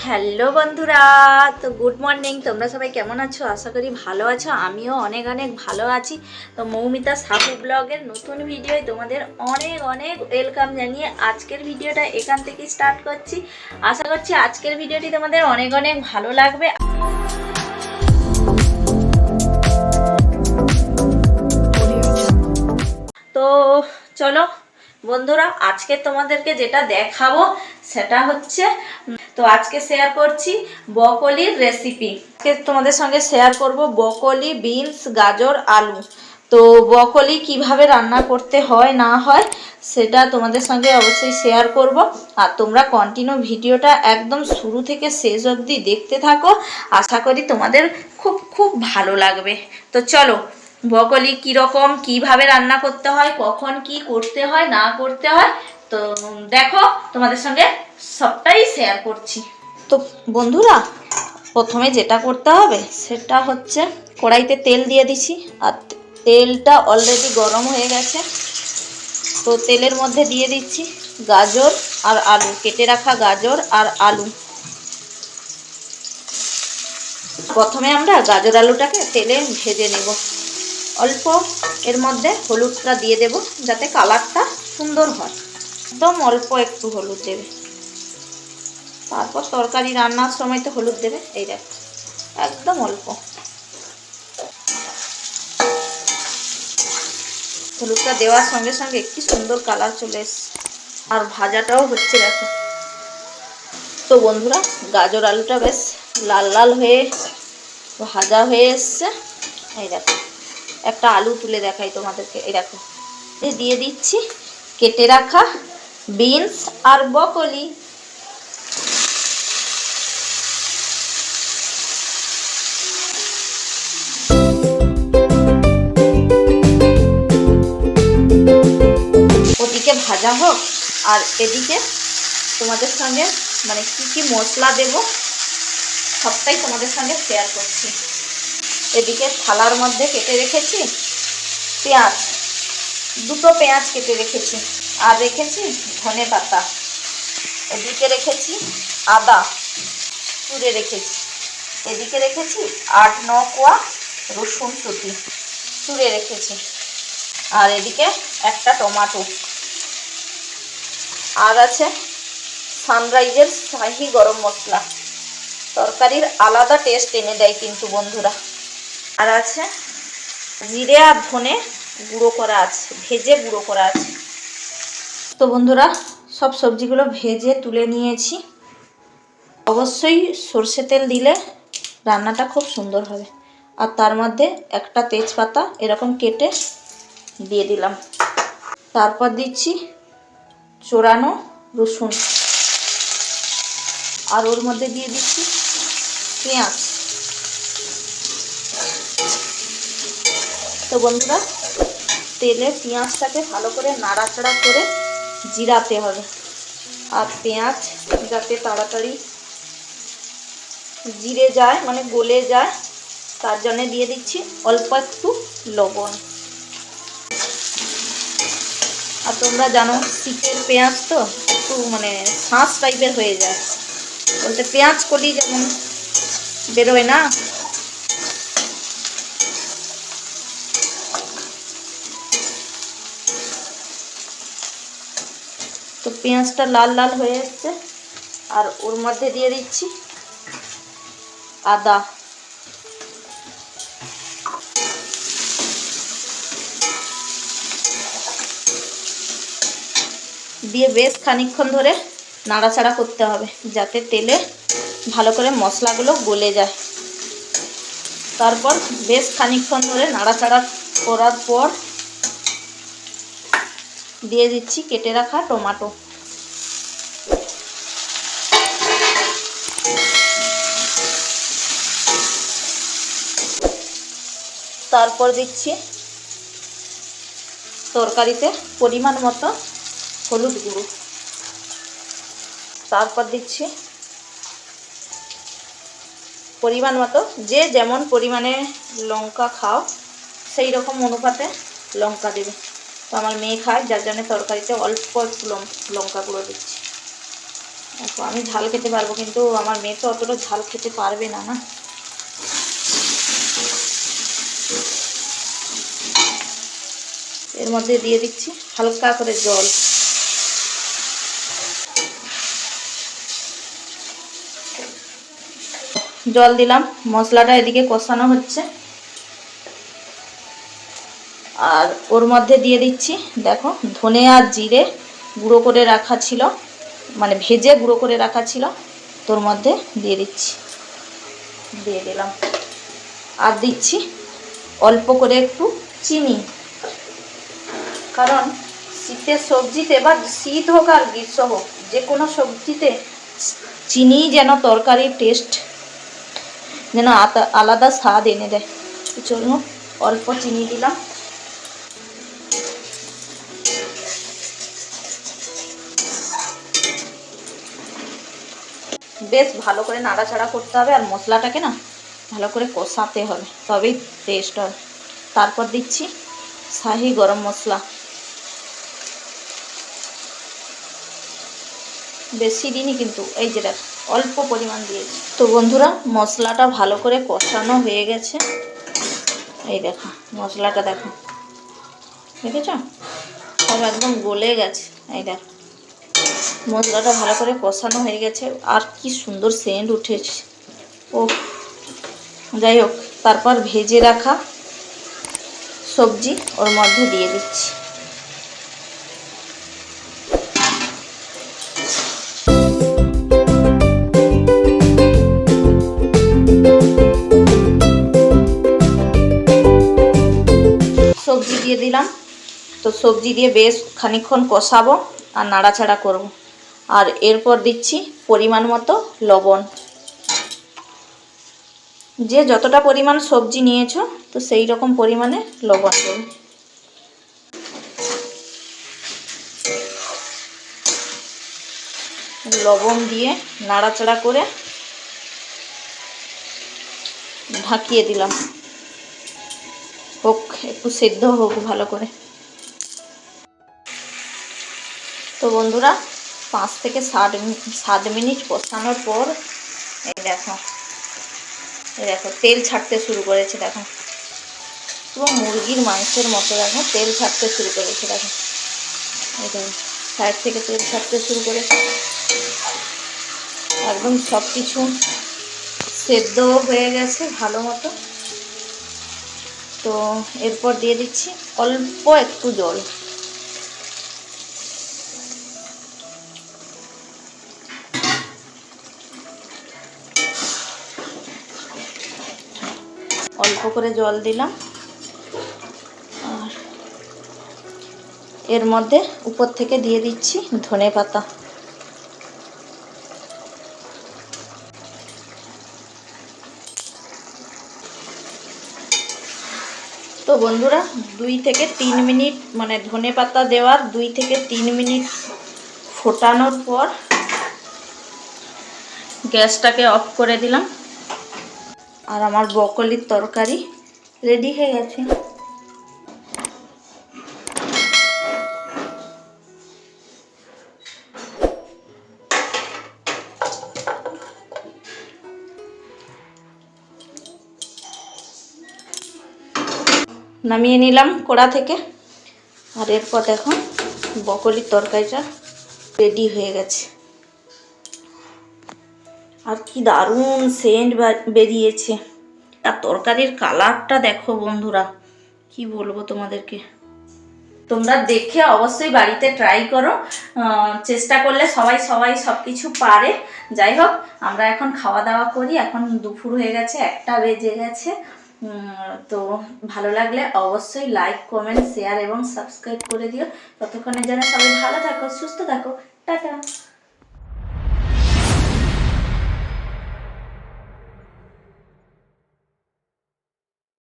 Hello বন্ধুরা, তো good morning. তোমরা সবাই কেমন আছো? আশা করি ভালো আছো। আমিও অনেক অনেক ভালো আছি। তো মৌমিতা সাহু ব্লগের নতুন ভিডিওয় তোমাদের অনেক অনেক ওয়েলকাম জানিয়ে আজকের ভিডিওটা এখান থেকে স্টার্ট করছি। আশা করছি আজকের ভিডিওটি তোমাদের অনেক অনেক ভালো লাগবে। তো চলো বন্ধুরা, আজকে তোমাদেরকে যেটা দেখাবো সেটা হচ্ছে, তো আজকে শেয়ার করছি ব্রকলির রেসিপি। আজকে তোমাদের সঙ্গে শেয়ার করব ব্রকলি, বিনস, গাজর, আলু। তো ব্রকলি কিভাবে রান্না করতে হয় না হয় সেটা তোমাদের সঙ্গে অবশ্যই শেয়ার করব। আর তোমরা কন্টিনিউ ভিডিওটা একদম শুরু থেকে শেষ অবধি দেখতে থাকো। আশা করি তোমাদের খুব খুব ভালো লাগবে। তো চলো, ব্রকলি কীরকম, কিভাবে রান্না করতে হয়, কখন কি করতে হয় না করতে হয়, তো দেখো তোমাদের সঙ্গে সবটাই শেয়ার করছি। তো বন্ধুরা, প্রথমে যেটা করতে হবে সেটা হচ্ছে কড়াইতে তেল দিয়ে দিছি। আর তেলটা অলরেডি গরম হয়ে গেছে। তো তেলের মধ্যে দিয়ে দিচ্ছি গাজর আর আলু, কেটে রাখা গাজর আর আলু। প্রথমে আমরা গাজর আলুটাকে তেলে ভেজে নেব। অল্প এর মধ্যে হলুদটা দিয়ে দেব যাতে কালারটা সুন্দর হয়। একদম অল্প একটু হলুদ দেবে। তারপর তরকারি রান্নার সময় তো হলুদ দেবে, এই দেখ একদম অল্প হলুদটা দেওয়ার সঙ্গে সঙ্গে কি সুন্দর কালার চলে এসছে, আর ভাজাটাও হচ্ছে দেখো। তো বন্ধুরা, গাজর আলুটা বেশ লাল লাল হয়ে ভাজা হয়ে এসছে। এই দেখো, একটা আলু তুলে দেখাই তোমাদেরকে। এই দেখো, দিয়ে দিচ্ছি কেটে রাখা বিনস আর ব্রকলি। ওদিকে ভাজা হোক আর এদিকে তোমাদের সঙ্গে মানে কি মশলা দেব সবটাই তোমাদের সঙ্গে শেয়ার করছি। এদিকে থালার মধ্যে কেটে রেখেছি পেঁয়াজ, দুটো পেঁয়াজ কেটে রেখেছি, আর রেখেছি ধনে পাতা। এদিকে রেখেছি আদা চুড়ে রেখেছি। এদিকে রেখেছি 8-9 কোয়া রসুন চুড়ে রেখেছি। আর এদিকে একটা টমেটো। আর আছে সানরাইজের শাহি গরম মশলা, তরকারির আলাদা টেস্ট এনে দেয় কিন্তু বন্ধুরা। আর আছে জিরে আর ধনে গুঁড়ো করা আছে, ভেজে গুঁড়ো করা আছে। তো বন্ধুরা, সব সবজিগুলো ভেজে তুলে নিয়েছি। অবশ্যই সর্ষে তেল দিলে রান্নাটা খুব সুন্দর হবে। আর তার মধ্যে একটা তেজপাতা এরকম কেটে দিয়ে দিলাম। তারপর দিচ্ছি চোরানো রসুন, আর ওর মধ্যে দিয়ে দিচ্ছি পেঁয়াজ। তো বন্ধুরা, তেলে পেঁয়াজটাকে ভালো করে নাড়াচাড়া করে জিরাতে হবে। আর পেঁয়াজ যাতে তাড়াতাড়ি জিরে যায় মানে গলে যায়, তার জন্য দিয়ে দিচ্ছি অল্প একটু লবণ। আর তোমরা জানো শীতের পেঁয়াজ তো একটু মানে শাঁস টাইপের হয়ে যায়, বলতে পেঁয়াজ কলি যেমন বেরোয় না। তো পেঁয়াজটা লাল লাল হয়ে এসছে, আর ওর মধ্যে দিয়ে দিচ্ছি আদা। দিয়ে বেশ খানিকক্ষণ ধরে নাড়াচাড়া করতে হবে যাতে তেলে ভালো করে মশলাগুলো গলে যায়। তারপর বেশ খানিকক্ষণ ধরে নাড়াচাড়া করার পর দিয়ে দিচ্ছি কেটে রাখা টমেটো। তারপর দিচ্ছি তরকারিতে পরিমাণ মতো হলুদ গুঁড়ো। তারপর দিচ্ছি পরিমাণ মতো, যে যেমন পরিমাণে লঙ্কা খাও সেই রকম অনুপাতে লঙ্কা দেবে। তো আমার মেয়ে খায়, যার জন্য তরকারিতে অল্প একটু লঙ্কা গুঁড়ো দিচ্ছি। দেখো আমি ঝাল খেতে পারবো, কিন্তু আমার মেয়ে তো অতটা ঝাল খেতে পারবে না না। এর মধ্যে দিয়ে দিচ্ছি হালকা করে জল। জল দিলাম, মশলাটা এদিকে কষানো হচ্ছে। আর ওর মধ্যে দিয়ে দিচ্ছি দেখো ধনে আর জিরে গুঁড়ো করে রাখা ছিল, মানে ভেজে গুঁড়ো করে রাখা ছিল, তোর মধ্যে দিয়ে দিচ্ছি, দিয়ে দিলাম। আর দিচ্ছি অল্প করে একটু চিনি, কারণ শীতের সবজিতে বা শীত হোক আর গ্রীষ্ম হোক যে কোনো সবজিতে চিনি যেন তরকারির টেস্ট যেন আলাদা স্বাদ এনে দেয়। চলুন অল্প চিনি দিলাম। বেশ ভালো করে নাড়াচাড়া করতে হবে, আর মশলাটাকে না ভালো করে কষাতে হবে, তবেই টেস্ট হবে। তারপর দিচ্ছি শাহি গরম মশলা, বেশি দিনই কিন্তু, এই যে দেখ অল্প পরিমাণ দিয়েছি। তো বন্ধুরা মশলাটা ভালো করে কষানো হয়ে গেছে, এই দেখো মশলাটা দেখো, দেখেছ সব একদম গলে গেছে। এই দেখো মশলাটা ভালো করে কষানো হয়ে গেছে, আর কি সুন্দর সেন্ট উঠেছে। ও যাই হোক, তারপর ভেজে রাখা সবজি ওর মধ্যে দিয়ে দিচ্ছি। সবজি দিয়ে দিলাম। তো সবজি দিয়ে বেশ খানিকক্ষণ কষাবো আর নাড়াচাড়া করব। আর এরপর দিচ্ছি পরিমাণ মতো লবণ। যে যতটা পরিমাণ সবজি নিয়েছো তো সেই রকম পরিমাণে লবণ দেবে। লবণ দিয়ে নাড়াচাড়া করে ঢাকিয়ে দিলাম, হোক একটু সেদ্ধ হোক ভালো করে। তো বন্ধুরা 5 থেকে 7 মিনিট কষানোর পর এই দেখো তেল ছাড়তে শুরু করেছে। দেখো পুরো মুরগির মাংসের মতো দেখো তেল ছাড়তে শুরু করেছে। দেখো এই দেখো সাইড থেকে তেল ছাড়তে শুরু করেছে, একদম সব কিছু সেদ্ধ হয়ে গেছে ভালো মতো। তো এরপর দিয়ে দিচ্ছি অল্প একটু জল। অল্প করে জল দিলাম, আর এর মধ্যে উপর থেকে দিয়ে দিচ্ছি ধনে পাতা। তো বন্ধুরা 2 থেকে 3 মিনিট মানে ধনে পাতা দেওয়ার 2 থেকে 3 মিনিট ফোটানোর পর গ্যাসটাকে অফ করে দিলাম, আর আমার ব্রকলির তরকারি রেডি হয়ে গেছে। নামিয়ে নিলাম কড়া থেকে, আর এরপর দেখো ব্রকলির তরকারিটা রেডি হয়ে গেছে। আর কি দারুণ সেন্ট বেরিয়েছে, আর তরকারির কালারটা দেখো বন্ধুরা, কি বলবো তোমাদেরকে। তোমরা দেখে অবশ্যই বাড়িতে ট্রাই করো, চেষ্টা করলে সবাই সব কিছু পারে। যাই হোক আমরা এখন খাওয়া দাওয়া করি, এখন দুপুর হয়ে গেছে, 1টা বেজে গেছে। তো ভালো লাগলে অবশ্যই লাইক কমেন্ট শেয়ার এবং সাবস্ক্রাইব করে দিও। ততক্ষণের জন্য সবাই ভালো থাকো, সুস্থ থাকো, টাটা।